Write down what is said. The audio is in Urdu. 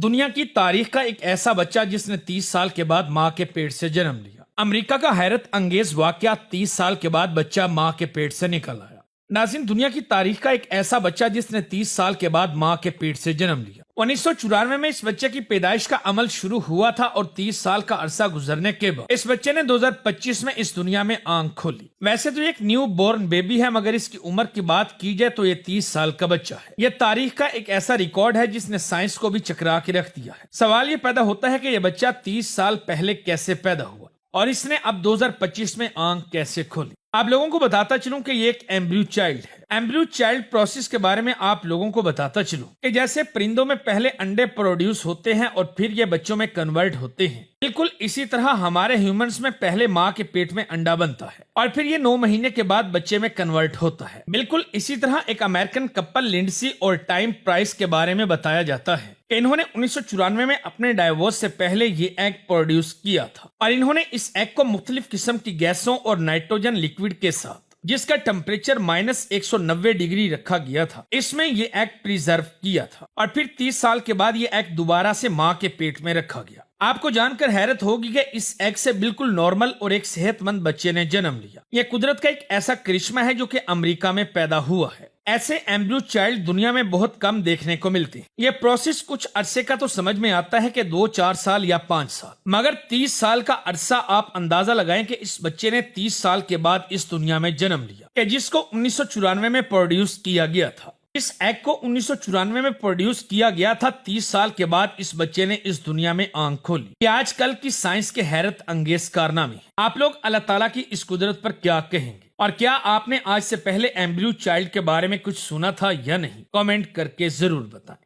دنیا کی تاریخ کا ایک ایسا بچہ جس نے 30 سال کے بعد ماں کے پیٹ سے جنم لیا۔ امریکہ کا حیرت انگیز واقعہ 30 سال کے بعد بچہ ماں کے پیٹ سے نکل آیا۔ ناظرین، دنیا کی تاریخ کا ایک ایسا بچہ جس نے 30 سال کے بعد ماں کے پیٹ سے جنم لیا۔ 1994 میں اس بچے کی پیدائش کا عمل شروع ہوا تھا اور 30 سال کا عرصہ گزرنے کے بعد اس بچے نے 2025 میں اس دنیا میں آنکھ کھولی۔ ویسے تو یہ ایک نیو بورن بیبی ہے، مگر اس کی عمر کی بات کی جائے تو یہ 30 سال کا بچہ ہے۔ یہ تاریخ کا ایک ایسا ریکارڈ ہے جس نے سائنس کو بھی چکرا کے رکھ دیا ہے۔ سوال یہ پیدا ہوتا ہے کہ یہ بچہ 30 سال پہلے کیسے پیدا ہوا اور اس نے اب 2025 میں آنکھ کیسے کھولی۔ آپ لوگوں کو بتاتا چلوں کہ یہ ایک ایمبریو چائلڈ ہے۔ ایمبریو چائلڈ پروسیس کے بارے میں آپ لوگوں کو بتاتا چلوں کہ جیسے پرندوں میں پہلے انڈے پروڈیوس ہوتے ہیں اور پھر یہ بچوں میں کنورٹ ہوتے ہیں، بالکل اسی طرح ہمارے ہیومنز میں پہلے ماں کے پیٹ میں انڈا بنتا ہے اور پھر یہ 9 مہینے کے بعد بچے میں کنورٹ ہوتا ہے۔ بالکل اسی طرح ایک امریکن کپل لنڈسی اور ٹائم پرائس کے بارے میں بتایا جاتا ہے کہ انہوں نے 1994 میں اپنے ڈائیورس سے پہلے یہ ایگ پروڈیوس کیا تھا اور انہوں نے اس ایگ کو مختلف قسم کی گیسوں اور نائٹروجن لیکوڈ کے ساتھ، جس کا ٹمپریچر -190 ڈگری رکھا گیا تھا، اس میں یہ ایگ پریزرو کیا تھا اور پھر 30 سال کے بعد یہ ایگ دوبارہ سے ماں کے پیٹ میں رکھا گیا۔ آپ کو جان کر حیرت ہوگی کہ اس ایگ سے بالکل نارمل اور ایک صحت مند بچے نے جنم لیا۔ یہ قدرت کا ایک ایسا کرشمہ ہے جو کہ امریکہ میں پیدا ہوا ہے۔ ایسے ایمبریو چائلڈ دنیا میں بہت کم دیکھنے کو ملتے ہیں۔ یہ پروسیس کچھ عرصے کا تو سمجھ میں آتا ہے کہ 2-4 سال یا 5 سال، مگر 30 سال کا عرصہ آپ اندازہ لگائیں کہ اس بچے نے 30 سال کے بعد اس دنیا میں جنم لیا کہ جس کو 1994 میں پروڈیوس کیا گیا تھا۔ اس ایگ کو 1994 میں پروڈیوس کیا گیا تھا، 30 سال کے بعد اس بچے نے اس دنیا میں آنکھ کھولی۔ یہ آج کل کی سائنس کے حیرت انگیز کارنامے ہیں۔ آپ لوگ اللہ تعالیٰ کی اس قدرت پر کیا کہیں گے؟ اور کیا آپ نے آج سے پہلے ایمبریو چائلڈ کے بارے میں کچھ سنا تھا یا نہیں؟ کامنٹ کر کے ضرور بتائیں۔